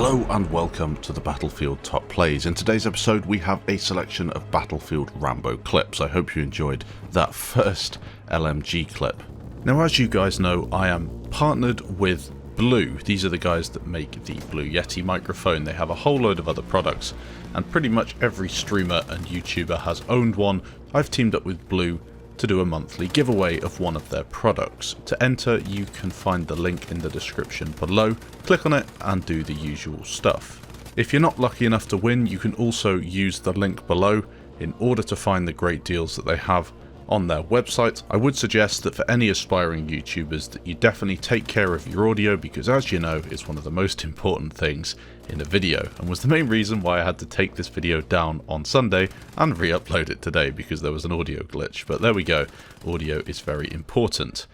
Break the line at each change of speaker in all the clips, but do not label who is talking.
Hello and welcome to the Battlefield Top Plays. In today's episode we have a selection of Battlefield Rambo clips. I hope you enjoyed that first LMG clip. Now, as you guys know, I am partnered with Blue. These are the guys that make the Blue Yeti microphone. They have a whole load of other products and pretty much every streamer and YouTuber has owned one. I've teamed up with Blue to do a monthly giveaway of one of their products. To enter, you can find the link in the description below, click on it and do the usual stuff. If you're not lucky enough to win, you can also use the link below in order to find the great deals that they have on their website. I would suggest that for any aspiring YouTubers that you definitely take care of your audio, because as you know, it's one of the most important things in a video, and was the main reason why I had to take this video down on Sunday and re-upload it today because there was an audio glitch. But there we go, audio is very important.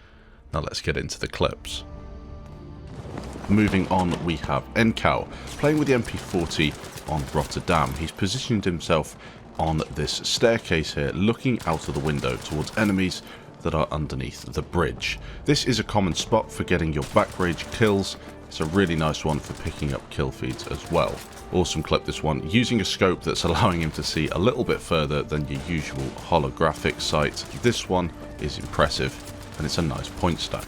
Now let's get into the clips. Moving on, we have NCOW playing with the MP40 on Rotterdam. He's positioned himself on this staircase here, looking out of the window towards enemies that are underneath the bridge. This is a common spot for getting your back rage kills. It's a really nice one for picking up kill feeds as well. Awesome clip, this one, using a scope that's allowing him to see a little bit further than your usual holographic sight. This one is impressive and it's a nice point stack.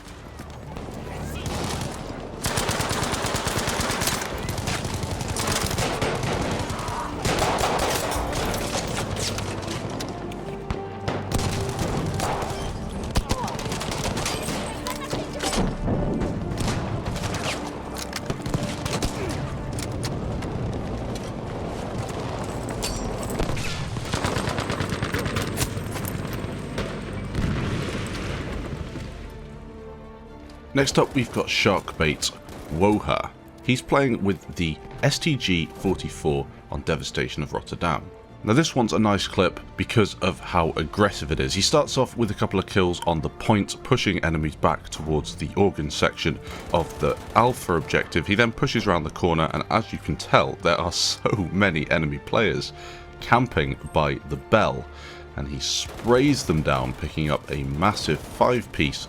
Next up, we've got Sharkbait Woha. He's playing with the STG-44 on Devastation of Rotterdam. Now this one's a nice clip because of how aggressive it is. He starts off with a couple of kills on the point, pushing enemies back towards the organ section of the Alpha objective. He then pushes around the corner, and as you can tell, there are so many enemy players camping by the bell, and he sprays them down, picking up a massive 5-piece,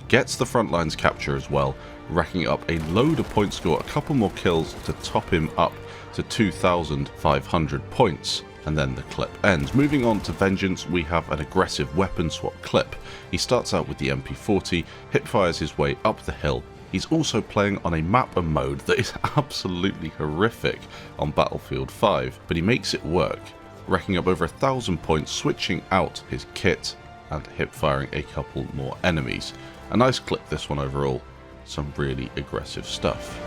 gets the front lines capture as well, racking up a load of point score, a couple more kills to top him up to 2,500 points, and then the clip ends. Moving on to Vengeance, we have an aggressive weapon swap clip. He starts out with the MP40, hipfires his way up the hill. He's also playing on a map and mode that is absolutely horrific on Battlefield 5, but he makes it work, racking up over 1,000 points, switching out his kit and hipfiring a couple more enemies. A nice clip, this one overall. Some really aggressive stuff.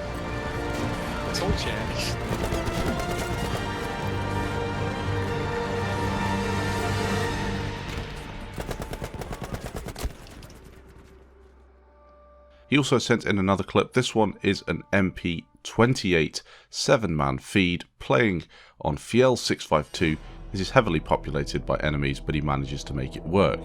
He also sent in another clip. This one is an MP28 7-man feed playing on Fiel 652. This is heavily populated by enemies, but he manages to make it work.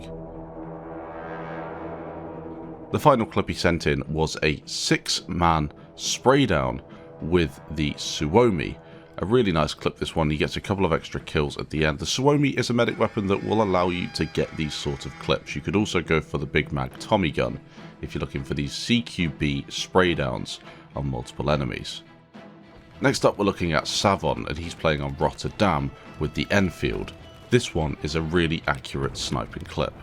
The final clip he sent in was a 6-man spray down with the Suomi. A really nice clip, this one. He gets a couple of extra kills at the end. The Suomi is a medic weapon that will allow you to get these sort of clips. You could also go for the Big Mag Tommy gun if you're looking for these CQB spray downs on multiple enemies. Next up, we're looking at Savon, and he's playing on Rotterdam with the Enfield. This one is a really accurate sniping clip.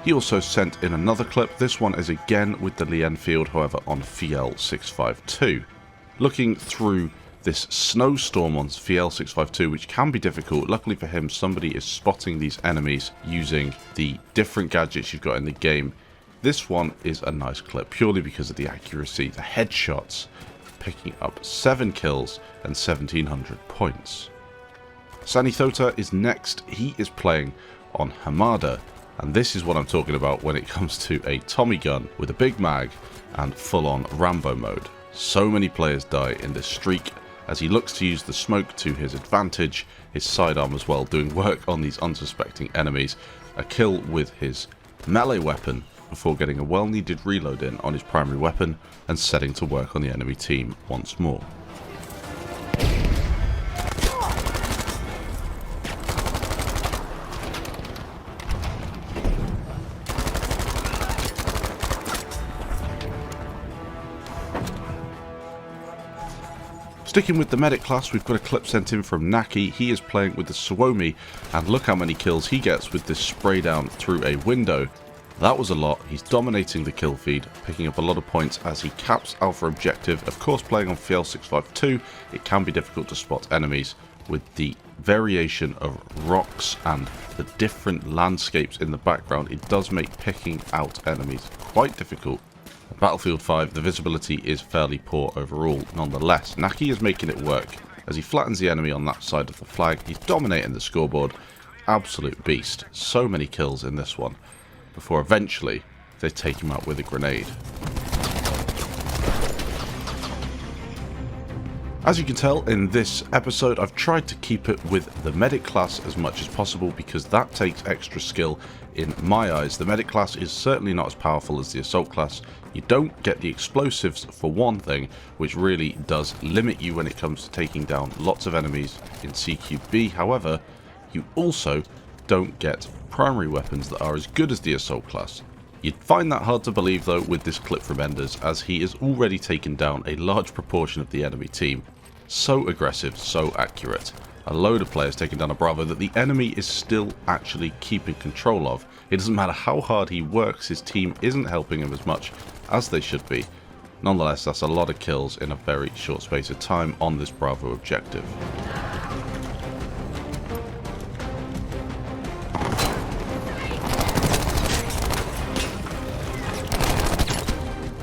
He also sent in another clip. This one is again with the Lee Enfield, however on Fiel 652. Looking through this snowstorm on Fiel 652, which can be difficult. Luckily for him, somebody is spotting these enemies using the different gadgets you've got in the game. This one is a nice clip purely because of the accuracy, the headshots, picking up 7 kills and 1,700 points. Sani Thota is next. He is playing on Hamada, and this is what I'm talking about when it comes to a Tommy gun with a big mag and full-on Rambo mode. So many players die in this streak, as he looks to use the smoke to his advantage, his sidearm as well, doing work on these unsuspecting enemies. A kill with his melee weapon before getting a well-needed reload in on his primary weapon and setting to work on the enemy team once more. Sticking with the medic class, we've got a clip sent in from Naki. He is playing with the Suomi, and look how many kills he gets with this spray down through a window. That was a lot. He's dominating the kill feed, picking up a lot of points as he caps Alpha Objective. Of course, playing on FL652, it can be difficult to spot enemies. With the variation of rocks and the different landscapes in the background, it does make picking out enemies quite difficult. Battlefield 5, the visibility is fairly poor overall. Nonetheless, Naki is making it work as he flattens the enemy on that side of the flag. He's dominating the scoreboard. Absolute beast. So many kills in this one before eventually they take him out with a grenade. As you can tell in this episode, I've tried to keep it with the medic class as much as possible because that takes extra skill in my eyes. The medic class is certainly not as powerful as the assault class. You don't get the explosives for one thing, which really does limit you when it comes to taking down lots of enemies in CQB. However, you also don't get primary weapons that are as good as the assault class. You'd find that hard to believe though with this clip from Enders, as he has already taken down a large proportion of the enemy team. So aggressive, so accurate. A load of players taking down a Bravo that the enemy is still actually keeping control of. It doesn't matter how hard he works, his team isn't helping him as much as they should be. Nonetheless, that's a lot of kills in a very short space of time on this Bravo objective.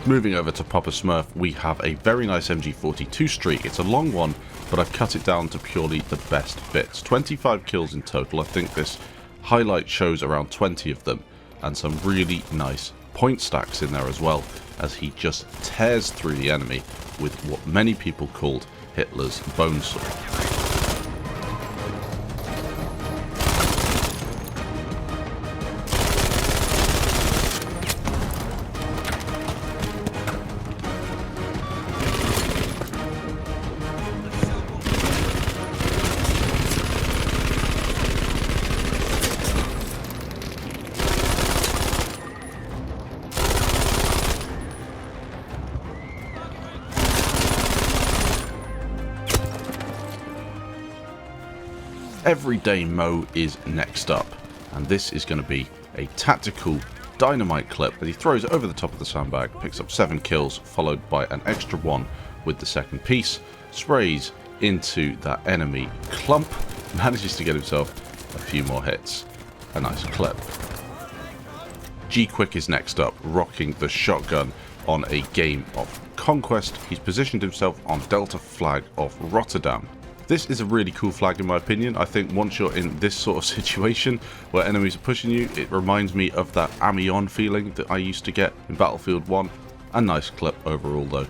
Moving over to PoppaSmurf, we have a very nice MG42 streak. It's a long one, but I've cut it down to purely the best bits. 25 kills in total. I think this highlight shows around 20 of them, and some really nice point stacks in there as well, as he just tears through the enemy with what many people called Hitler's bone saw. Evrydaymo is next up, and this is going to be a tactical dynamite clip that he throws over the top of the sandbag, picks up 7 kills, followed by an extra 1 with the second piece, sprays into that enemy clump, manages to get himself a few more hits. A nice clip. GQuick is next up, rocking the shotgun on a game of Conquest. He's positioned himself on Delta flag of Rotterdam. This is a really cool flag in my opinion. I think once you're in this sort of situation where enemies are pushing you, it reminds me of that Amiens feeling that I used to get in Battlefield 1. A nice clip overall though.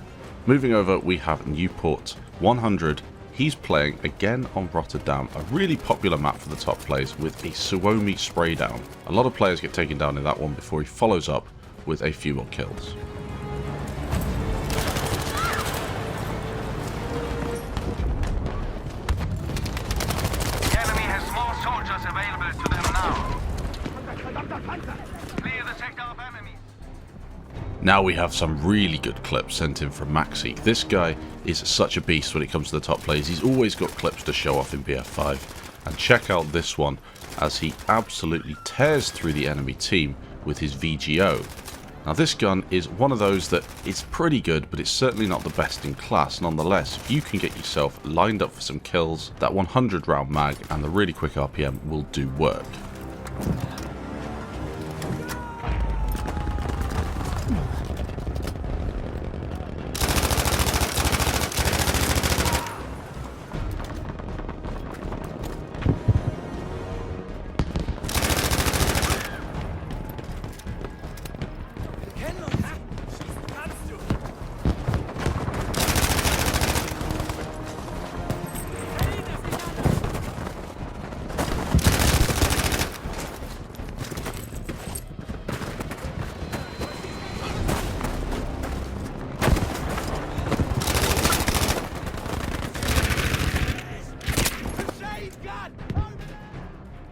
Moving over, we have Newport 100. He's playing again on Rotterdam, a really popular map for the top players, with a Suomi spray down. A lot of players get taken down in that one before he follows up with a few more kills. Now we have some really good clips sent in from Maxi. This guy is such a beast when it comes to the top plays. He's always got clips to show off in BF5. And check out this one as he absolutely tears through the enemy team with his VGO. Now this gun is one of those that is pretty good, but it's certainly not the best in class. Nonetheless, if you can get yourself lined up for some kills, that 100 round mag and the really quick RPM will do work.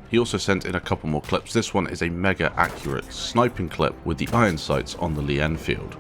He also sent in a couple more clips. This one is a mega accurate sniping clip with the iron sights on the Lee Enfield.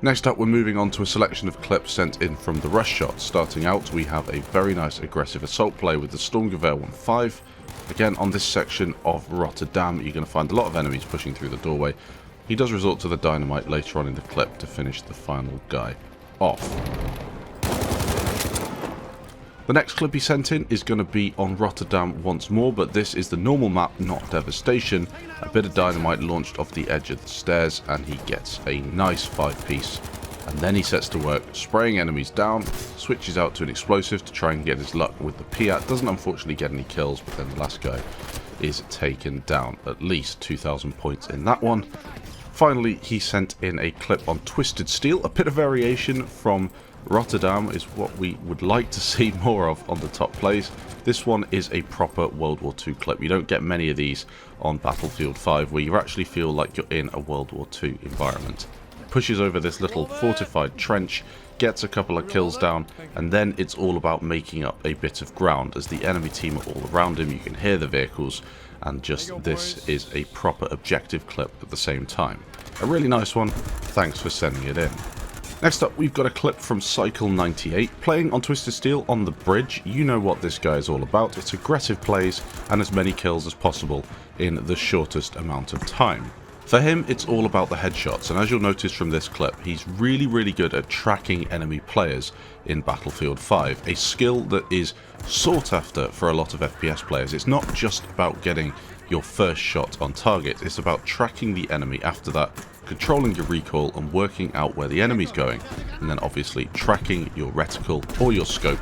Next up, we're moving on to a selection of clips sent in from the rush shots. Starting out, we have a very nice aggressive assault play with the Sturmgewehr 1.5. Again, on this section of Rotterdam, you're going to find a lot of enemies pushing through the doorway. He does resort to the dynamite later on in the clip to finish the final guy off. The next clip he sent in is going to be on Rotterdam once more, but this is the normal map, not Devastation. A bit of dynamite launched off the edge of the stairs, and he gets a nice 5-piece. And then he sets to work spraying enemies down, switches out to an explosive to try and get his luck with the Piat. Doesn't unfortunately get any kills, but then the last guy is taken down. At least 2,000 points in that one. Finally, he sent in a clip on Twisted Steel. A bit of variation from Rotterdam is what we would like to see more of on the top plays. This one is a proper World War II clip. You don't get many of these on Battlefield 5 where you actually feel like you're in a World War II environment. Pushes over this little fortified trench, gets a couple of kills down, and then it's all about making up a bit of ground as the enemy team are all around him. You can hear the vehicles, and just this is a proper objective clip at the same time. A really nice one. Thanks for sending it in. Next up, we've got a clip from Cycle98 playing on Twisted Steel on the bridge. You know what this guy is all about. It's aggressive plays and as many kills as possible in the shortest amount of time. For him, it's all about the headshots, and as you'll notice from this clip, he's really good at tracking enemy players in Battlefield 5, a skill that is sought after for a lot of FPS players. It's not just about getting your first shot on target, it's about tracking the enemy after that, controlling your recoil and working out where the enemy's going, and then obviously tracking your reticle or your scope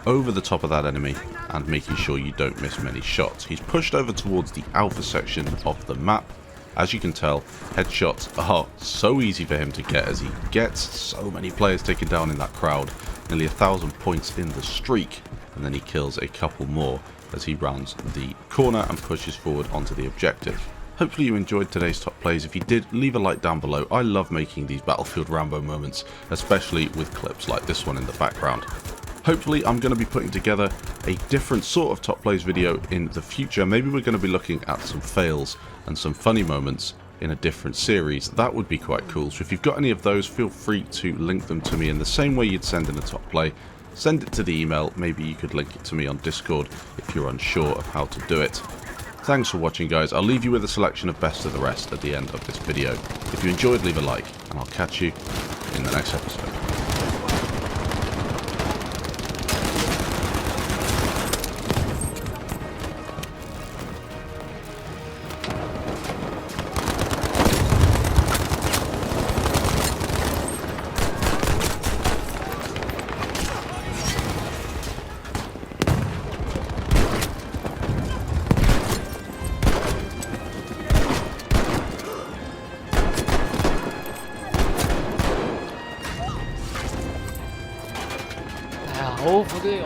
over the top of that enemy and making sure you don't miss many shots. He's pushed over towards the alpha section of the map. As you can tell, headshots are so easy for him to get as he gets so many players taken down in that crowd, nearly 1,000 points in the streak, and then he kills a couple more as he rounds the corner and pushes forward onto the objective. Hopefully you enjoyed today's top plays. If you did, leave a like down below. I love making these Battlefield Rambo moments, especially with clips like this one in the background. Hopefully I'm going to be putting together a different sort of top plays video in the future. Maybe we're going to be looking at some fails and some funny moments in a different series. That would be quite cool. So if you've got any of those, feel free to link them to me in the same way you'd send in a top play. Send it to the email. Maybe you could link it to me on Discord if you're unsure of how to do it. Thanks for watching, guys. I'll leave you with a selection of best of the rest at the end of this video. If you enjoyed, leave a like, and I'll catch you in the next episode.
Oh, for det,